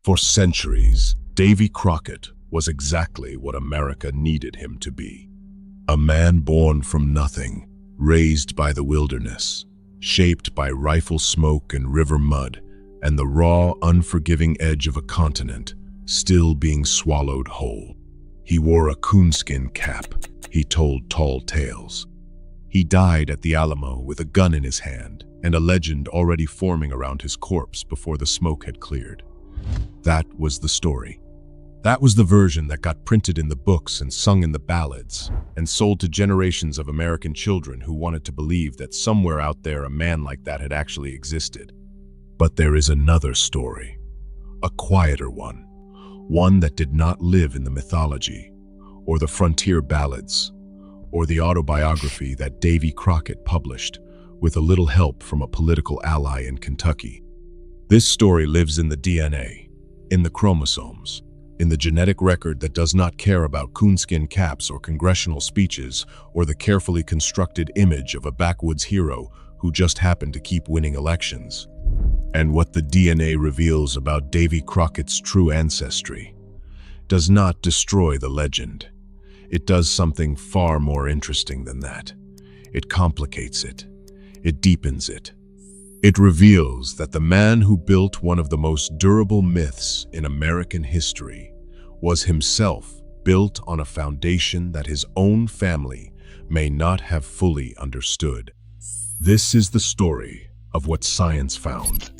For centuries, Davy Crockett was exactly what America needed him to be. A man born from nothing, raised by the wilderness, shaped by rifle smoke and river mud, and the raw, unforgiving edge of a continent still being swallowed whole. He wore a coonskin cap. He told tall tales. He died at the Alamo with a gun in his hand and a legend already forming around his corpse before the smoke had cleared. That was the story. That was the version that got printed in the books and sung in the ballads and sold to generations of American children who wanted to believe that somewhere out there a man like that had actually existed. But there is another story, a quieter one that did not live in the mythology or the frontier ballads or the autobiography that Davy Crockett published with a little help from a political ally in Kentucky. This story lives in the DNA, in the chromosomes, in the genetic record that does not care about coonskin caps or congressional speeches or the carefully constructed image of a backwoods hero who just happened to keep winning elections. And what the DNA reveals about Davy Crockett's true ancestry does not destroy the legend. It does something far more interesting than that. It complicates it. It deepens it. It reveals that the man who built one of the most durable myths in American history was himself built on a foundation that his own family may not have fully understood. This is the story of what science found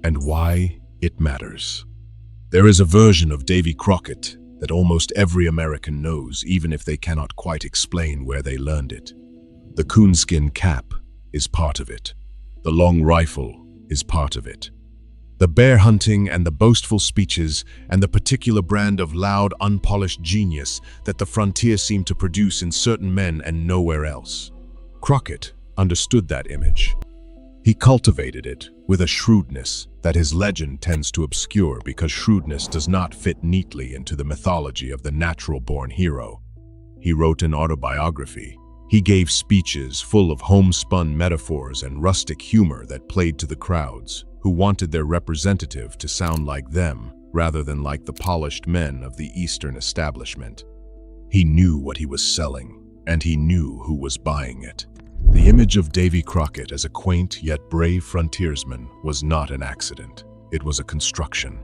and why it matters. There is a version of Davy Crockett that almost every American knows, even if they cannot quite explain where they learned it. The coonskin cap is part of it. The long rifle is part of it. The bear hunting and the boastful speeches and the particular brand of loud, unpolished genius that the frontier seemed to produce in certain men and nowhere else. Crockett understood that image. He cultivated it with a shrewdness that his legend tends to obscure because shrewdness does not fit neatly into the mythology of the natural-born hero. He wrote an autobiography. He gave speeches full of homespun metaphors and rustic humor that played to the crowds, who wanted their representative to sound like them rather than like the polished men of the Eastern establishment. He knew what he was selling, and he knew who was buying it. The image of Davy Crockett as a quaint yet brave frontiersman was not an accident. It was a construction.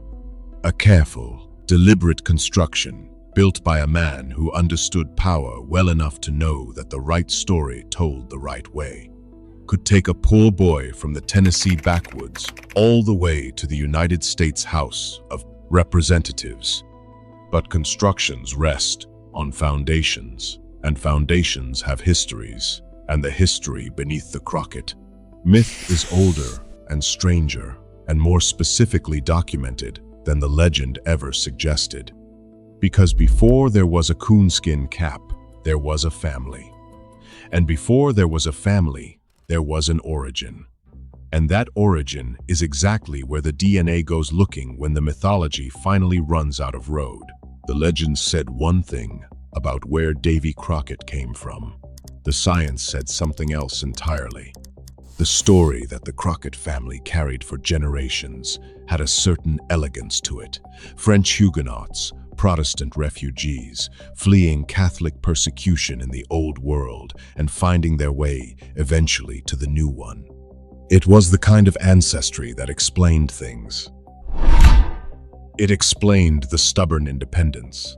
A careful, deliberate construction built by a man who understood power well enough to know that the right story told the right way could take a poor boy from the Tennessee backwoods all the way to the United States House of Representatives. But constructions rest on foundations, and foundations have histories, and the history beneath the Crockett myth is older and stranger and more specifically documented than the legend ever suggested. Because before there was a coonskin cap, there was a family. And before there was a family, there was an origin. And that origin is exactly where the DNA goes looking when the mythology finally runs out of road. The legend said one thing about where Davy Crockett came from. The science said something else entirely. The story that the Crockett family carried for generations had a certain elegance to it. French Huguenots, Protestant refugees, fleeing Catholic persecution in the Old World and finding their way eventually to the New One. It was the kind of ancestry that explained things. It explained the stubborn independence.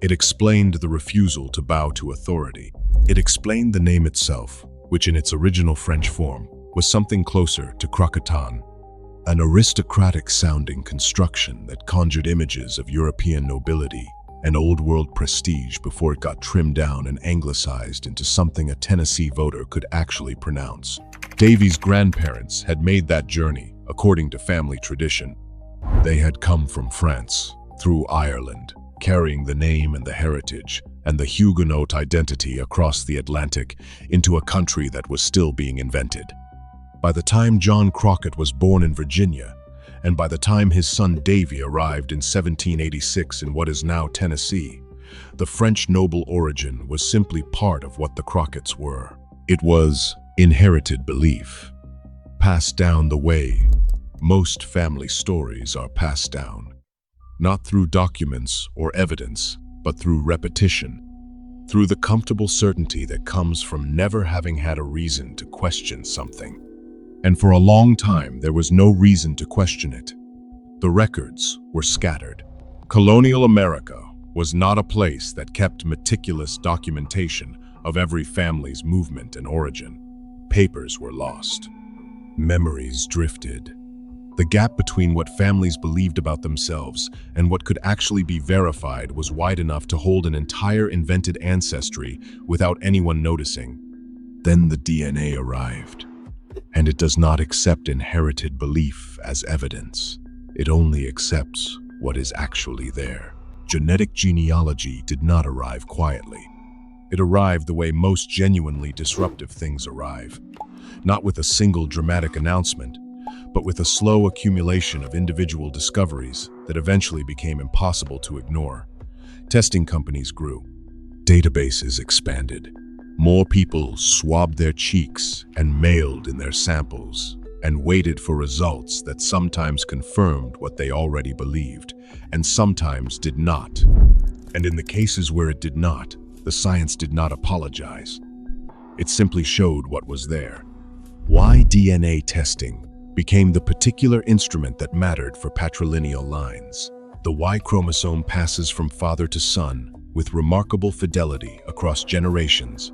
It explained the refusal to bow to authority. It explained the name itself, which in its original French form was something closer to Crockettan, an aristocratic-sounding construction that conjured images of European nobility and old-world prestige before it got trimmed down and anglicized into something a Tennessee voter could actually pronounce. Davy's grandparents had made that journey, according to family tradition. They had come from France, through Ireland, carrying the name and the heritage and the Huguenot identity across the Atlantic into a country that was still being invented. By the time John Crockett was born in Virginia, and by the time his son Davy arrived in 1786 in what is now Tennessee, the French noble origin was simply part of what the Crocketts were. It was inherited belief, passed down the way most family stories are passed down. not through documents or evidence, but through repetition, through the comfortable certainty that comes from never having had a reason to question something. And for a long time, there was no reason to question it. The records were scattered. Colonial America was not a place that kept meticulous documentation of every family's movement and origin. Papers were lost. Memories drifted. The gap between what families believed about themselves and what could actually be verified was wide enough to hold an entire invented ancestry without anyone noticing. Then the DNA arrived, and it does not accept inherited belief as evidence. It only accepts what is actually there. Genetic genealogy did not arrive quietly. It arrived the way most genuinely disruptive things arrive, not with a single dramatic announcement, but with a slow accumulation of individual discoveries that eventually became impossible to ignore. Testing companies grew. Databases expanded. More people swabbed their cheeks and mailed in their samples and waited for results that sometimes confirmed what they already believed and sometimes did not. And in the cases where it did not, the science did not apologize. It simply showed what was there. Why DNA testing became the particular instrument that mattered for patrilineal lines. The Y chromosome passes from father to son with remarkable fidelity across generations,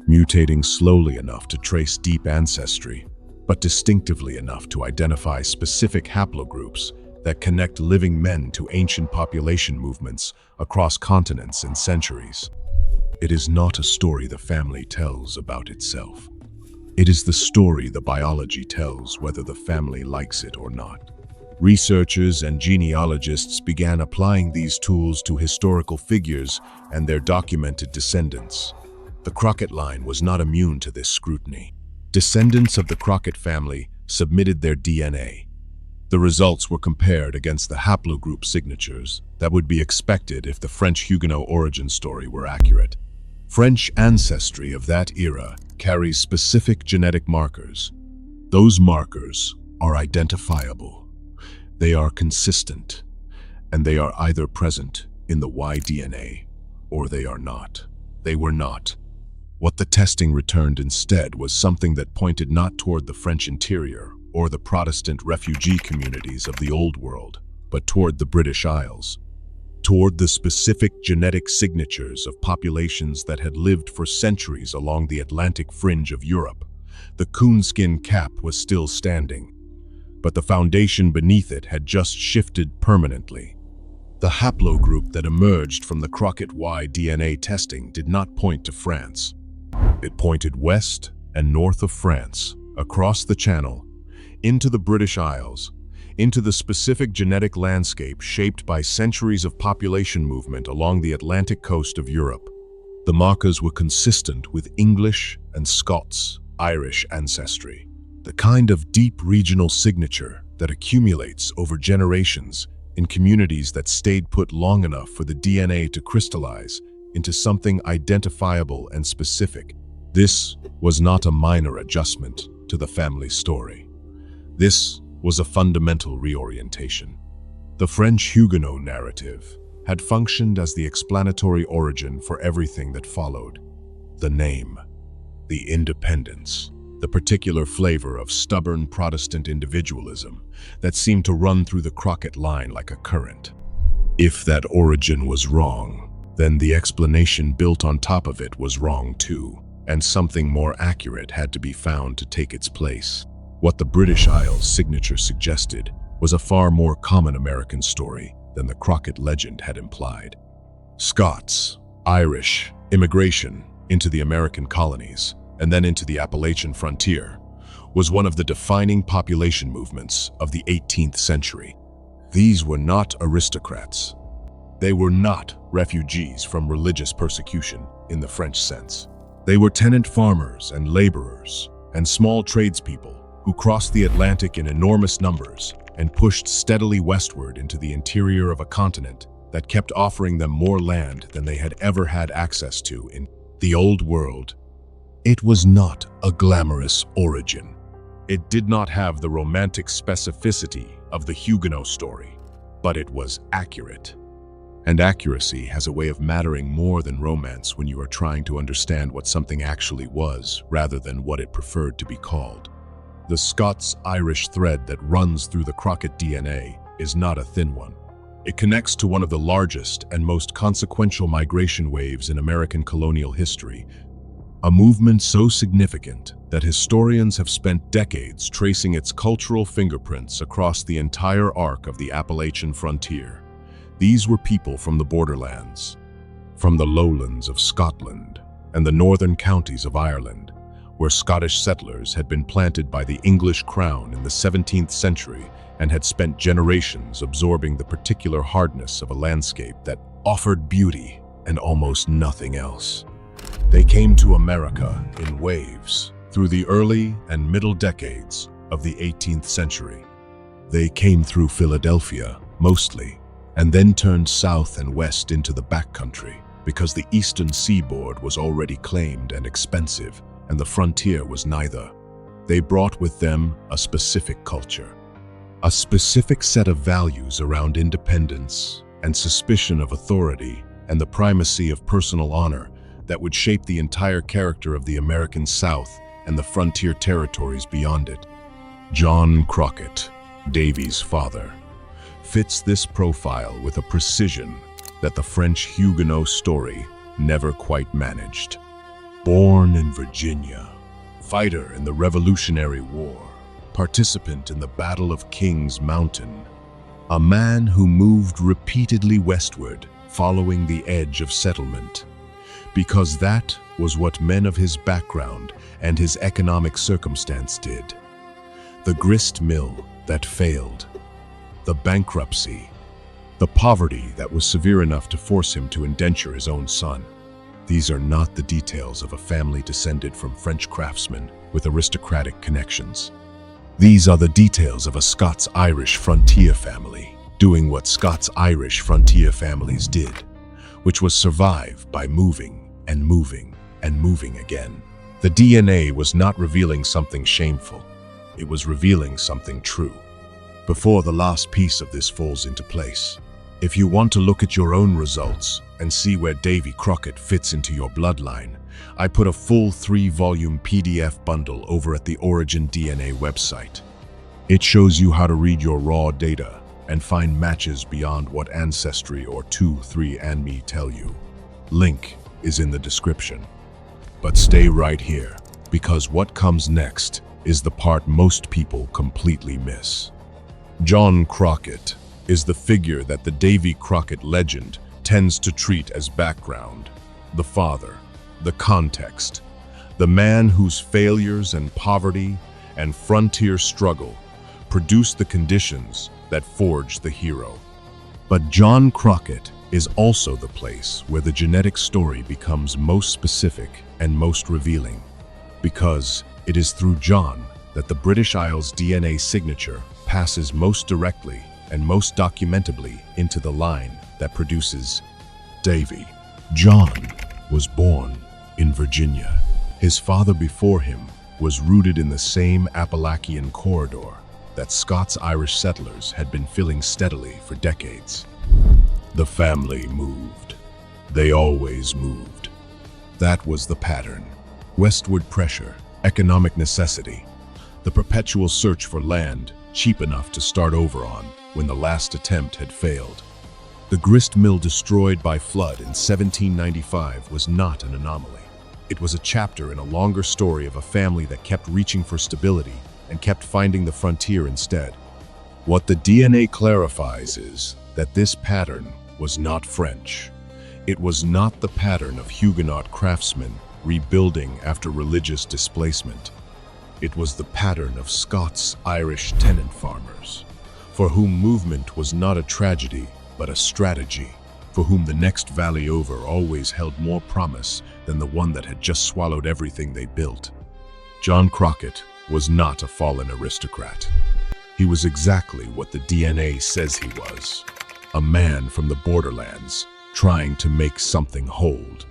mutating slowly enough to trace deep ancestry, but distinctively enough to identify specific haplogroups that connect living men to ancient population movements across continents and centuries. It is not a story the family tells about itself. It is the story the biology tells whether the family likes it or not. Researchers and genealogists began applying these tools to historical figures and their documented descendants. The Crockett line was not immune to this scrutiny. Descendants of the Crockett family submitted their DNA. The results were compared against the haplogroup signatures that would be expected if the French Huguenot origin story were accurate. French ancestry of that era carries specific genetic markers. Those markers are identifiable. They are consistent, and they are either present in the Y DNA or they are not. They were not. What the testing returned instead was something that pointed not toward the French interior or the Protestant refugee communities of the Old World, but toward the British Isles, toward the specific genetic signatures of populations that had lived for centuries along the Atlantic fringe of Europe. The coonskin cap was still standing, but the foundation beneath it had just shifted permanently. The haplogroup that emerged from the Crockett Y DNA testing did not point to France. It pointed west and north of France, across the Channel, into the British Isles, into the specific genetic landscape shaped by centuries of population movement along the Atlantic coast of Europe. The markers were consistent with English and Scots-Irish ancestry, the kind of deep regional signature that accumulates over generations in communities that stayed put long enough for the DNA to crystallize into something identifiable and specific. This was not a minor adjustment to the family story. This was a fundamental reorientation. The French Huguenot narrative had functioned as the explanatory origin for everything that followed. The name, the independence, the particular flavor of stubborn Protestant individualism that seemed to run through the Crockett line like a current. If that origin was wrong, then the explanation built on top of it was wrong too, and something more accurate had to be found to take its place. What the British Isles signature suggested was a far more common American story than the Crockett legend had implied. Scots-Irish immigration into the American colonies and then into the Appalachian frontier was one of the defining population movements of the 18th century. These were not aristocrats. They were not refugees from religious persecution in the French sense. They were tenant farmers and laborers and small tradespeople who crossed the Atlantic in enormous numbers and pushed steadily westward into the interior of a continent that kept offering them more land than they had ever had access to in the Old World. It was not a glamorous origin. It did not have the romantic specificity of the Huguenot story, but it was accurate. And accuracy has a way of mattering more than romance when you are trying to understand what something actually was, rather than what it preferred to be called. The Scots-Irish thread that runs through the Crockett DNA is not a thin one. It connects to one of the largest and most consequential migration waves in American colonial history, a movement so significant that historians have spent decades tracing its cultural fingerprints across the entire arc of the Appalachian frontier. These were people from the borderlands, from the lowlands of Scotland and the northern counties of Ireland, where Scottish settlers had been planted by the English crown in the 17th century and had spent generations absorbing the particular hardness of a landscape that offered beauty and almost nothing else. They came to America in waves through the early and middle decades of the 18th century. They came through Philadelphia, mostly, and then turned south and west into the backcountry because the eastern seaboard was already claimed and expensive, and the frontier was neither. They brought with them a specific culture, a specific set of values around independence and suspicion of authority and the primacy of personal honor that would shape the entire character of the American South and the frontier territories beyond it. John Crockett, Davy's father, fits this profile with a precision that the French Huguenot story never quite managed. Born in Virginia, fighter in the Revolutionary War, participant in the Battle of Kings Mountain, a man who moved repeatedly westward following the edge of settlement, because that was what men of his background and his economic circumstance did. The grist mill that failed, the bankruptcy, the poverty that was severe enough to force him to indenture his own son. These are not the details of a family descended from French craftsmen with aristocratic connections. These are the details of a Scots-Irish frontier family doing what Scots-Irish frontier families did, which was survive by moving and moving and moving again. The DNA was not revealing something shameful. It was revealing something true. Before the last piece of this falls into place, if you want to look at your own results and see where Davy Crockett fits into your bloodline, I put a full 3-volume PDF bundle over at the OriginDNA website. It shows you how to read your raw data and find matches beyond what Ancestry or 23andMe tell you. Link is in the description. But stay right here, because what comes next is the part most people completely miss. John Crockett is the figure that the Davy Crockett legend tends to treat as background, the father, the context, the man whose failures and poverty and frontier struggle produced the conditions that forged the hero. But John Crockett is also the place where the genetic story becomes most specific and most revealing, because it is through John that the British Isles DNA signature passes most directly and most documentably into the line that produces Davy. John was born in Virginia. His father before him was rooted in the same Appalachian corridor that Scots-Irish settlers had been filling steadily for decades. The family moved. They always moved. That was the pattern. Westward pressure, economic necessity, the perpetual search for land cheap enough to start over on when the last attempt had failed. The grist mill destroyed by flood in 1795 was not an anomaly. It was a chapter in a longer story of a family that kept reaching for stability and kept finding the frontier instead. What the DNA clarifies is that this pattern was not French. It was not the pattern of Huguenot craftsmen rebuilding after religious displacement. It was the pattern of Scots-Irish tenant farmers, for whom movement was not a tragedy, but a strategy, for whom the next valley over always held more promise than the one that had just swallowed everything they built. John Crockett was not a fallen aristocrat. He was exactly what the DNA says he was, a man from the borderlands trying to make something hold.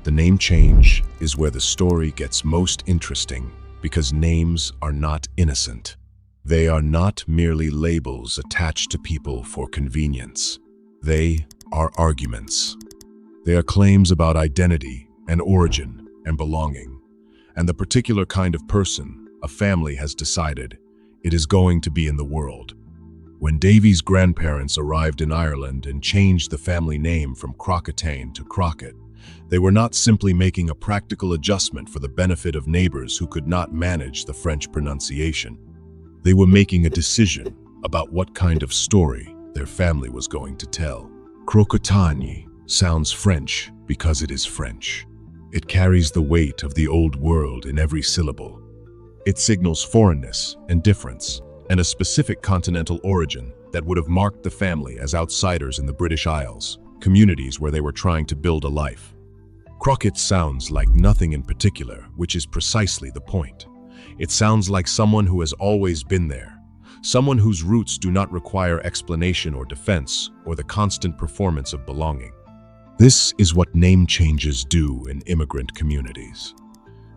The name change is where the story gets most interesting, because names are not innocent. They are not merely labels attached to people for convenience. They are arguments. They are claims about identity and origin and belonging, and the particular kind of person a family has decided it is going to be in the world. When Davy's grandparents arrived in Ireland and changed the family name from Crocketane to Crockett, they were not simply making a practical adjustment for the benefit of neighbors who could not manage the French pronunciation. They were making a decision about what kind of story their family was going to tell. Crocketane sounds French because it is French. It carries the weight of the old world in every syllable. It signals foreignness and difference, and a specific continental origin that would have marked the family as outsiders in the British Isles, communities where they were trying to build a life. Crockett sounds like nothing in particular, which is precisely the point. It sounds like someone who has always been there, someone whose roots do not require explanation or defense, or the constant performance of belonging. This is what name changes do in immigrant communities.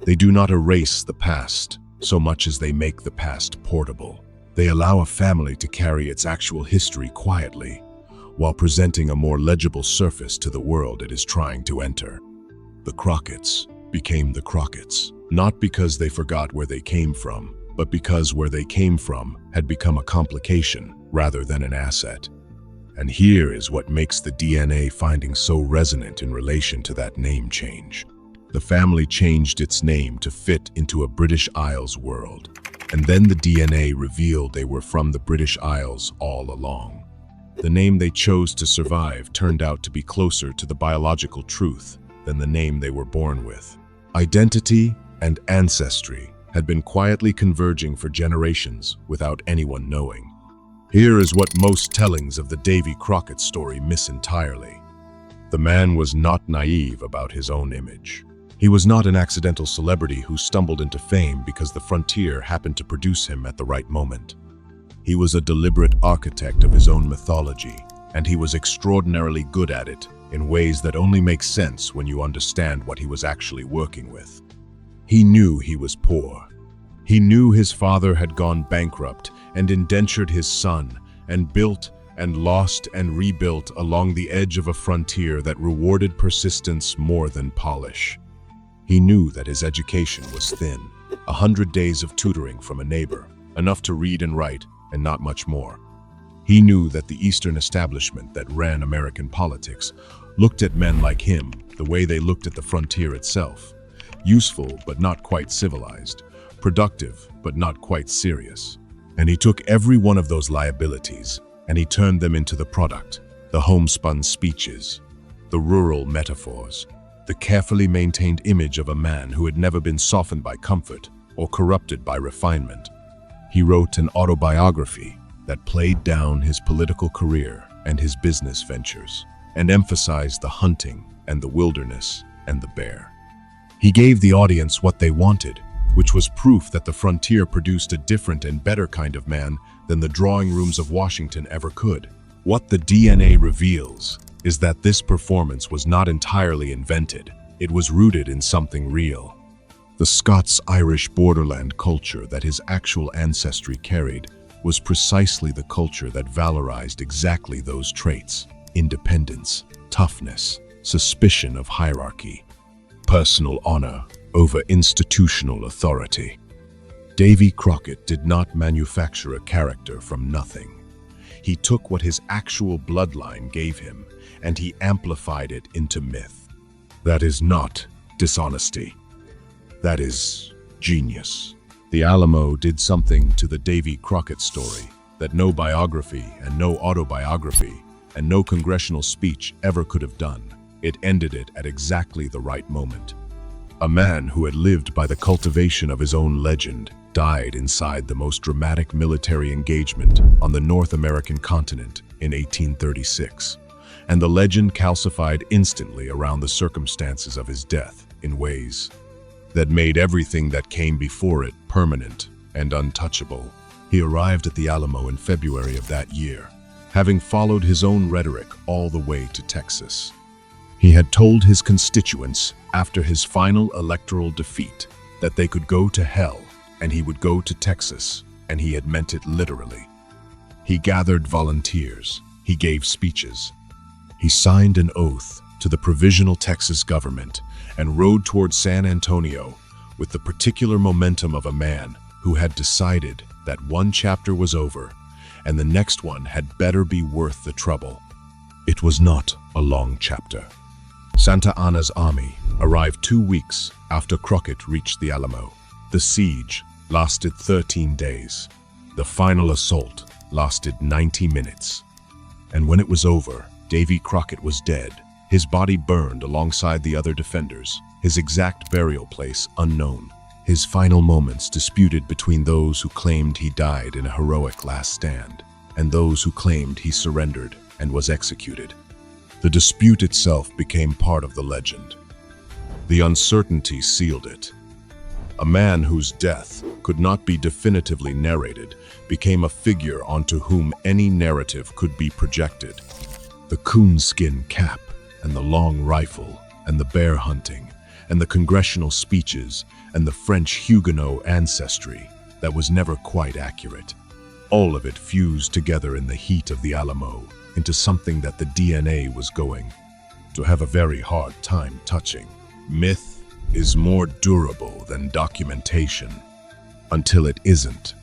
They do not erase the past so much as they make the past portable. They allow a family to carry its actual history quietly, while presenting a more legible surface to the world it is trying to enter. The Crocketts became the Crocketts, not because they forgot where they came from, but because where they came from had become a complication rather than an asset. And here is what makes the DNA finding so resonant in relation to that name change. The family changed its name to fit into a British Isles world, and then the DNA revealed they were from the British Isles all along. The name they chose to survive turned out to be closer to the biological truth than the name they were born with. Identity and ancestry had been quietly converging for generations without anyone knowing. Here is what most tellings of the Davy Crockett story miss entirely. The man was not naive about his own image. He was not an accidental celebrity who stumbled into fame because the frontier happened to produce him at the right moment. He was a deliberate architect of his own mythology, and he was extraordinarily good at it in ways that only make sense when you understand what he was actually working with. He knew he was poor. He knew his father had gone bankrupt and indentured his son, and built and lost and rebuilt along the edge of a frontier that rewarded persistence more than polish. He knew that his education was thin, 100 days of tutoring from a neighbor, enough to read and write, and not much more. He knew that the Eastern establishment that ran American politics looked at men like him the way they looked at the frontier itself: useful but not quite civilized, productive but not quite serious. And he took every one of those liabilities and he turned them into the product, the homespun speeches, the rural metaphors, the carefully maintained image of a man who had never been softened by comfort or corrupted by refinement. He wrote an autobiography that played down his political career and his business ventures, and emphasized the hunting and the wilderness and the bear. He gave the audience what they wanted, which was proof that the frontier produced a different and better kind of man than the drawing rooms of Washington ever could. What the DNA reveals is that this performance was not entirely invented. It was rooted in something real. The Scots-Irish borderland culture that his actual ancestry carried was precisely the culture that valorized exactly those traits: independence, toughness, suspicion of hierarchy, personal honor over institutional authority. Davy Crockett did not manufacture a character from nothing. He took what his actual bloodline gave him and he amplified it into myth. That is not dishonesty. That is genius. The Alamo did something to the Davy Crockett story that no biography and no autobiography and no congressional speech ever could have done. It ended it at exactly the right moment. A man who had lived by the cultivation of his own legend died inside the most dramatic military engagement on the North American continent in 1836, and the legend calcified instantly around the circumstances of his death in ways that made everything that came before it permanent and untouchable. He arrived at the Alamo in February of that year, having followed his own rhetoric all the way to Texas. He had told his constituents after his final electoral defeat that they could go to hell and he would go to Texas and he had meant it literally. He gathered volunteers, he gave speeches, he signed an oath to the provisional Texas government and rode toward San Antonio with the particular momentum of a man who had decided that one chapter was over and the next one had better be worth the trouble. It was not a long chapter. Santa Anna's army arrived 2 weeks after Crockett reached the Alamo. The siege lasted 13 days. The final assault lasted 90 minutes. And when it was over, Davy Crockett was dead, his body burned alongside the other defenders, his exact burial place unknown, his final moments disputed between those who claimed he died in a heroic last stand and those who claimed he surrendered and was executed. The dispute itself became part of the legend. The uncertainty sealed it. A man whose death could not be definitively narrated became a figure onto whom any narrative could be projected. The coonskin cap and the long rifle and the bear hunting and the congressional speeches and the French Huguenot ancestry that was never quite accurate. All of it fused together in the heat of the Alamo into something that the DNA was going to have a very hard time touching. Myth is more durable than documentation until it isn't.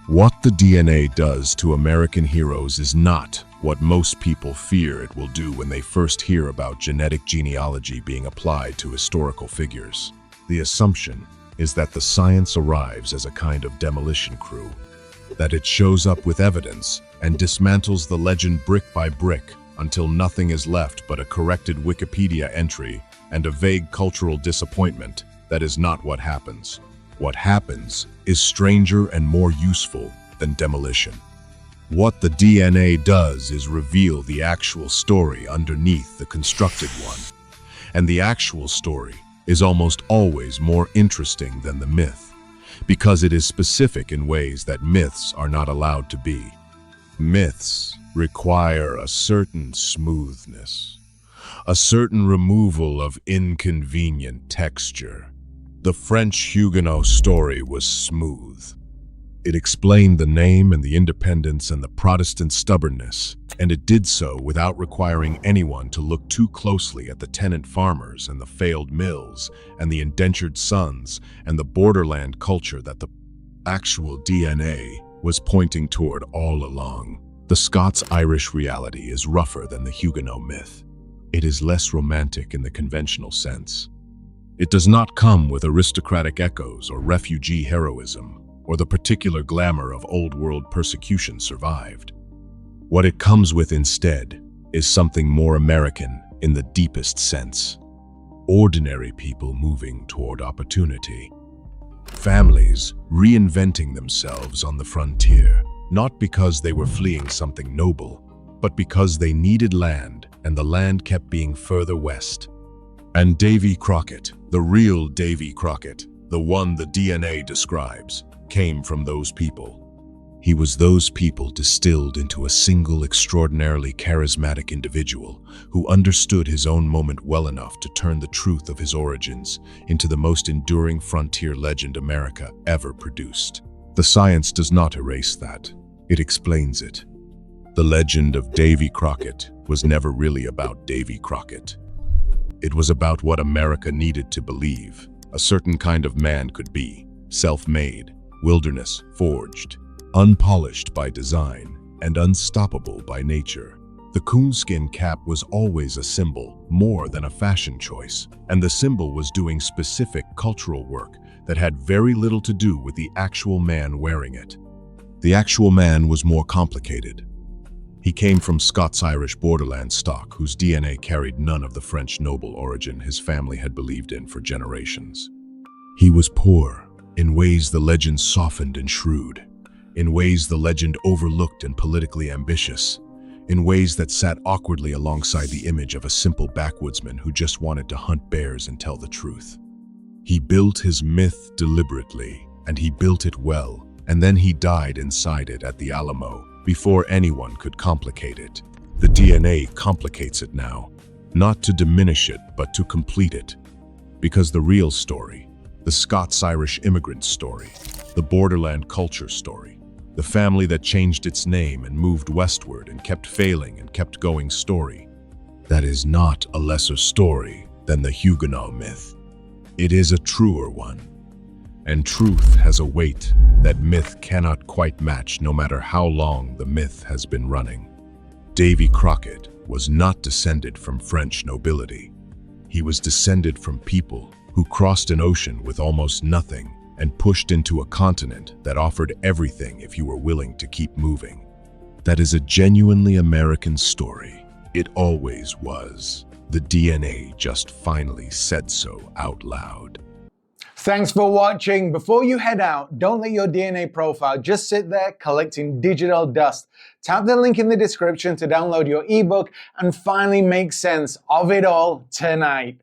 What the DNA does to American heroes is not what most people fear it will do when they first hear about genetic genealogy being applied to historical figures. The assumption is that the science arrives as a kind of demolition crew, that it shows up with evidence and dismantles the legend brick by brick until nothing is left but a corrected Wikipedia entry and a vague cultural disappointment. That is not what happens. What happens is stranger and more useful than demolition. What the DNA does is reveal the actual story underneath the constructed one. And the actual story is almost always more interesting than the myth, because it is specific in ways that myths are not allowed to be. Myths require a certain smoothness, a certain removal of inconvenient texture. The French Huguenot story was smooth. It explained the name and the independence and the Protestant stubbornness, and it did so without requiring anyone to look too closely at the tenant farmers and the failed mills and the indentured sons and the borderland culture that the actual DNA was pointing toward all along. The Scots-Irish reality is rougher than the Huguenot myth. It is less romantic in the conventional sense. It does not come with aristocratic echoes or refugee heroism, or the particular glamour of old-world persecution survived. What it comes with instead is something more American in the deepest sense. Ordinary people moving toward opportunity. Families reinventing themselves on the frontier, not because they were fleeing something noble, but because they needed land and the land kept being further west. And Davy Crockett, the real Davy Crockett, the one the DNA describes, came from those people. He was those people distilled into a single extraordinarily charismatic individual who understood his own moment well enough to turn the truth of his origins into the most enduring frontier legend America ever produced. The science does not erase that. It explains it. The legend of Davy Crockett was never really about Davy Crockett. It was about what America needed to believe a certain kind of man could be, self-made, wilderness forged, unpolished by design, and unstoppable by nature. The coonskin cap was always a symbol, more than a fashion choice, and the symbol was doing specific cultural work that had very little to do with the actual man wearing it. The actual man was more complicated. He came from Scots-Irish borderland stock whose DNA carried none of the French noble origin his family had believed in for generations. He was poor, in ways the legend softened and shrewd, in ways the legend overlooked and politically ambitious, in ways that sat awkwardly alongside the image of a simple backwoodsman who just wanted to hunt bears and tell the truth. He built his myth deliberately, and he built it well, and then he died inside it at the Alamo, before anyone could complicate it. The DNA complicates it now, not to diminish it, but to complete it. Because the real story, the Scots-Irish immigrant story, the borderland culture story, The family that changed its name and moved westward and kept failing and kept going story. That is not a lesser story than the Huguenot myth. It is a truer one. And truth has a weight that myth cannot quite match, no matter how long the myth has been running. Davy Crockett was not descended from French nobility. He was descended from people who crossed an ocean with almost nothing and pushed into a continent that offered everything if you were willing to keep moving. That is a genuinely American story. It always was. The DNA just finally said so out loud. Thanks for watching. Before you head out, don't let your DNA profile just sit there collecting digital dust. Tap the link in the description to download your ebook and finally make sense of it all tonight.